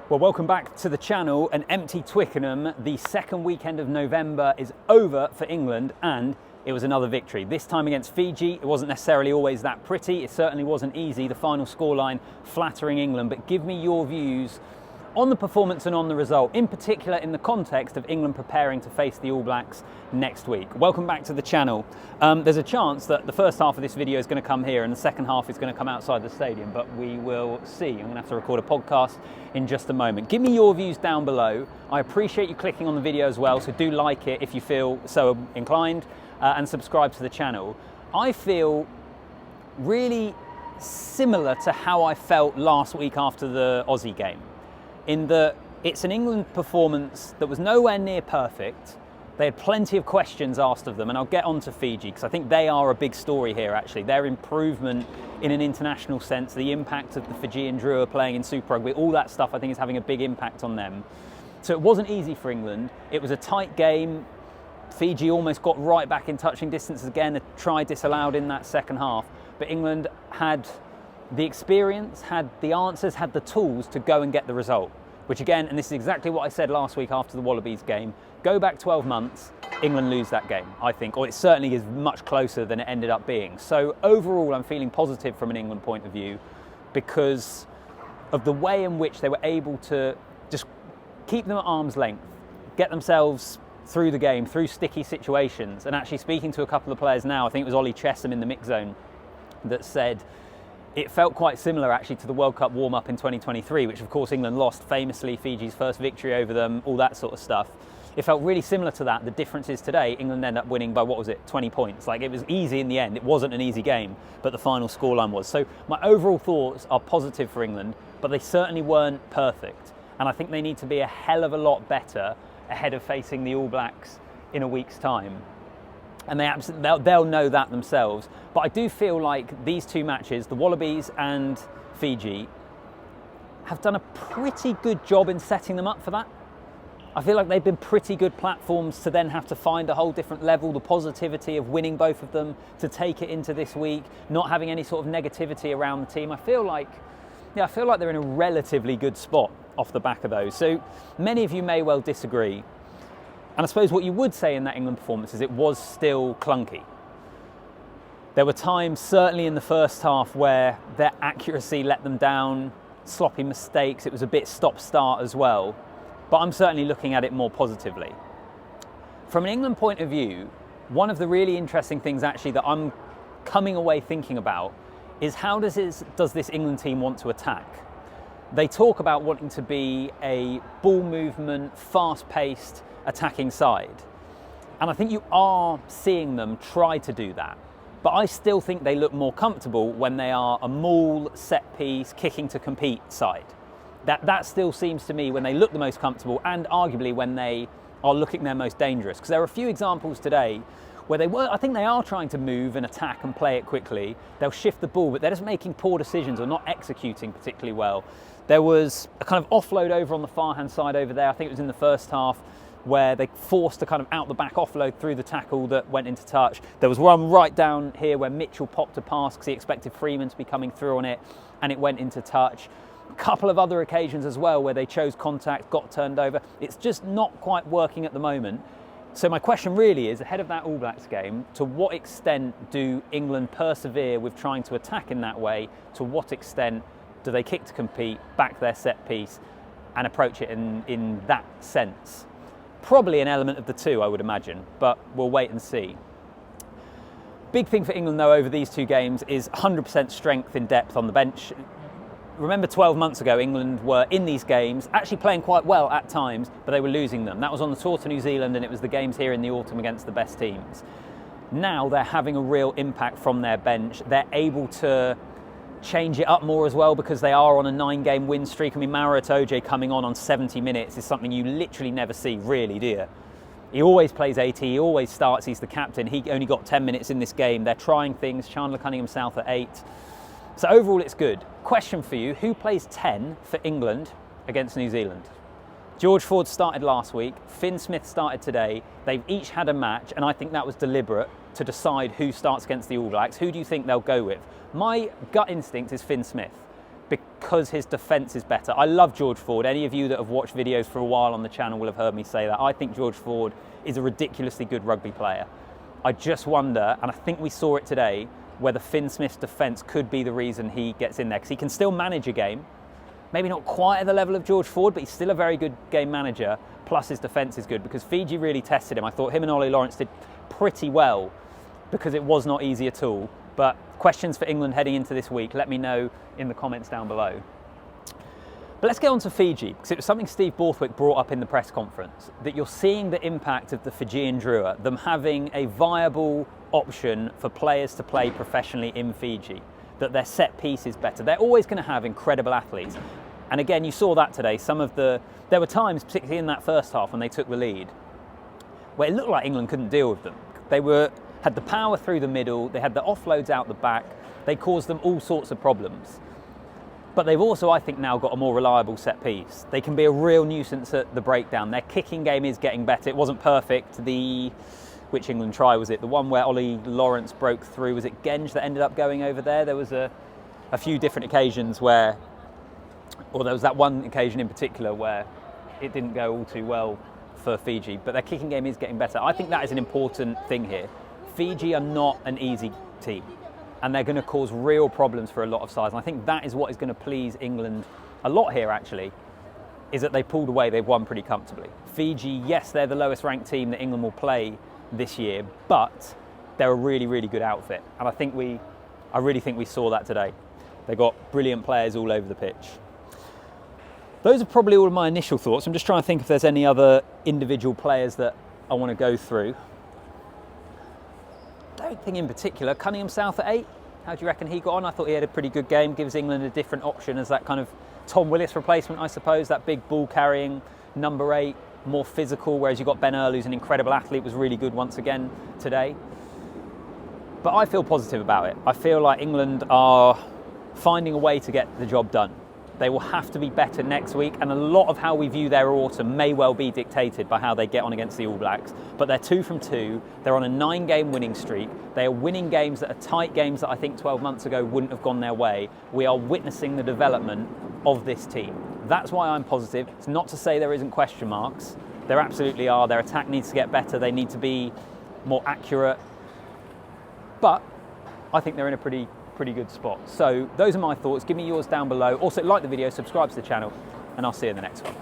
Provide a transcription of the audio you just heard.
Well, welcome back to the channel. An empty Twickenham. The second weekend of November is over for England and it was another victory. This time against Fiji. It wasn't necessarily always that pretty. It certainly wasn't easy. The final scoreline flattering England. But give me your views on the performance and on the result, in particular in the context of England preparing to face the All Blacks next week. Welcome back to the channel. There's a chance that the first half of this video is going to come here and the second half is going to come outside the stadium, but we will see. I'm going to have to record a podcast in just a moment. Give me your views down below. I appreciate you clicking on the video as well, so do like it if you feel so inclined, and subscribe to the channel. I feel really similar to how I felt last week after the Aussie game, in that it's an England performance that was nowhere near perfect. They had plenty of questions asked of them, and I'll get on to Fiji because I think they are a big story here actually. Their improvement in an international sense, the impact of the Fijian Drua playing in Super Rugby, all that stuff I think is having a big impact on them. So it wasn't easy for England. It was a tight game. Fiji almost got right back in touching distance again, a try disallowed in that second half, but England had the experience, had the answers, had the tools to go and get the result. Which again, and this is exactly what I said last week after the Wallabies game, go back 12 months, England lose that game, I think, or it certainly is much closer than it ended up being. So overall, I'm feeling positive from an England point of view because of the way in which they were able to just keep them at arm's length, get themselves through the game, through sticky situations. And actually speaking to a couple of players now, I think it was Ollie Chesham in the mix zone that said, it felt quite similar actually to the World Cup warm-up in 2023, which of course England lost famously, Fiji's first victory over them, all that sort of stuff. It felt really similar to that. The difference is today, England ended up winning by, what was it, 20 points. Like, it was easy in the end. It wasn't an easy game, but the final scoreline was. So my overall thoughts are positive for England, but they certainly weren't perfect. And I think they need to be a hell of a lot better ahead of facing the All Blacks in a week's time. And they'll know that themselves. But I do feel like these two matches, the Wallabies and Fiji, have done a pretty good job in setting them up for that. I feel like they've been pretty good platforms to then have to find a whole different level, the positivity of winning both of them, to take it into this week, not having any sort of negativity around the team. I feel like they're in a relatively good spot off the back of those. So many of you may well disagree. And I suppose what you would say in that England performance is it was still clunky. There were times, certainly in the first half, where their accuracy let them down, sloppy mistakes, it was a bit stop-start as well. But I'm certainly looking at it more positively. From an England point of view, one of the really interesting things actually that I'm coming away thinking about is how does this England team want to attack? They talk about wanting to be a ball movement, fast-paced, attacking side. And I think you are seeing them try to do that. But I still think they look more comfortable when they are a maul, set piece, kicking to compete side. That still seems to me when they look the most comfortable and arguably when they are looking their most dangerous. Because there are a few examples today where I think they are trying to move and attack and play it quickly. They'll shift the ball, but they're just making poor decisions or not executing particularly well. There was a kind of offload over on the far-hand side over there, I think it was in the first half, where they forced a kind of out-the-back offload through the tackle that went into touch. There was one right down here where Mitchell popped a pass because he expected Freeman to be coming through on it, and it went into touch. A couple of other occasions as well where they chose contact, got turned over. It's just not quite working at the moment. So my question really is, ahead of that All Blacks game, to what extent do England persevere with trying to attack in that way? To what extent do they kick to compete, back their set piece, and approach it in that sense? Probably an element of the two, I would imagine, but we'll wait and see. Big thing for England, though, over these two games is 100% strength in depth on the bench. Remember 12 months ago, England were in these games, actually playing quite well at times, but they were losing them. That was on the tour to New Zealand, and it was the games here in the autumn against the best teams. Now they're having a real impact from their bench. They're able to change it up more as well because they are on a 9-game win streak. I mean, Maro Itoje coming on 70 minutes is something you literally never see, really, do you? He always plays 80, he always starts, he's the captain. He only got 10 minutes in this game. They're trying things, Chandler Cunningham-South at 8. So overall, it's good. Question for you, who plays 10 for England against New Zealand? George Ford started last week, Finn Smith started today. They've each had a match, and I think that was deliberate to decide who starts against the All Blacks. Who do you think they'll go with? My gut instinct is Finn Smith. because his defence is better. I love George Ford. Any of you that have watched videos for a while on the channel will have heard me say that. I think George Ford is a ridiculously good rugby player. I just wonder, and I think we saw it today, whether Finn Smith's defence could be the reason he gets in there, because he can still manage a game. Maybe not quite at the level of George Ford, but he's still a very good game manager, plus his defence is good, because Fiji really tested him. I thought him and Ollie Lawrence did pretty well, because it was not easy at all. But questions for England heading into this week, let me know in the comments down below. But let's get on to Fiji, because it was something Steve Borthwick brought up in the press conference, that you're seeing the impact of the Fijian Drua, them having a viable option for players to play professionally in Fiji, that their set piece is better. They're always going to have incredible athletes. And again, you saw that today. There were times, particularly in that first half when they took the lead, where it looked like England couldn't deal with them. They had the power through the middle, they had the offloads out the back, they caused them all sorts of problems. But they've also, I think, now got a more reliable set piece. They can be a real nuisance at the breakdown. Their kicking game is getting better. It wasn't perfect. Which England try was it? The one where Ollie Lawrence broke through, was it Genge that ended up going over there? There was a few different occasions where, or there was that one occasion in particular where it didn't go all too well for Fiji, but their kicking game is getting better. I think that is an important thing here. Fiji are not an easy team, and they're going to cause real problems for a lot of sides. And I think that is what is going to please England a lot here, actually, is that they pulled away, they've won pretty comfortably. Fiji, yes, they're the lowest ranked team that England will play this year, but they're a really, really good outfit. And I really think we saw that today. They got brilliant players all over the pitch. Those are probably all of my initial thoughts. I'm just trying to think if there's any other individual players that I want to go through. I don't think in particular. Cunningham South at 8, how do you reckon he got on? I thought he had a pretty good game, gives England a different option as that kind of Tom Willis replacement, I suppose, that big ball carrying number 8, more physical, whereas you've got Ben Earl, who's an incredible athlete, was really good once again today. But I feel positive about it. I feel like England are finding a way to get the job done. They will have to be better next week, and a lot of how we view their autumn may well be dictated by how they get on against the All Blacks. But they're 2 from 2. They're on a 9-game winning streak. They are winning games that are tight games that I think 12 months ago wouldn't have gone their way. We are witnessing the development of this team. That's why I'm positive. It's not to say there isn't question marks. There absolutely are. Their attack needs to get better. They need to be more accurate. But I think they're in a pretty good spot. So those are my thoughts. Give me yours down below. Also, like the video, subscribe to the channel, and I'll see you in the next one.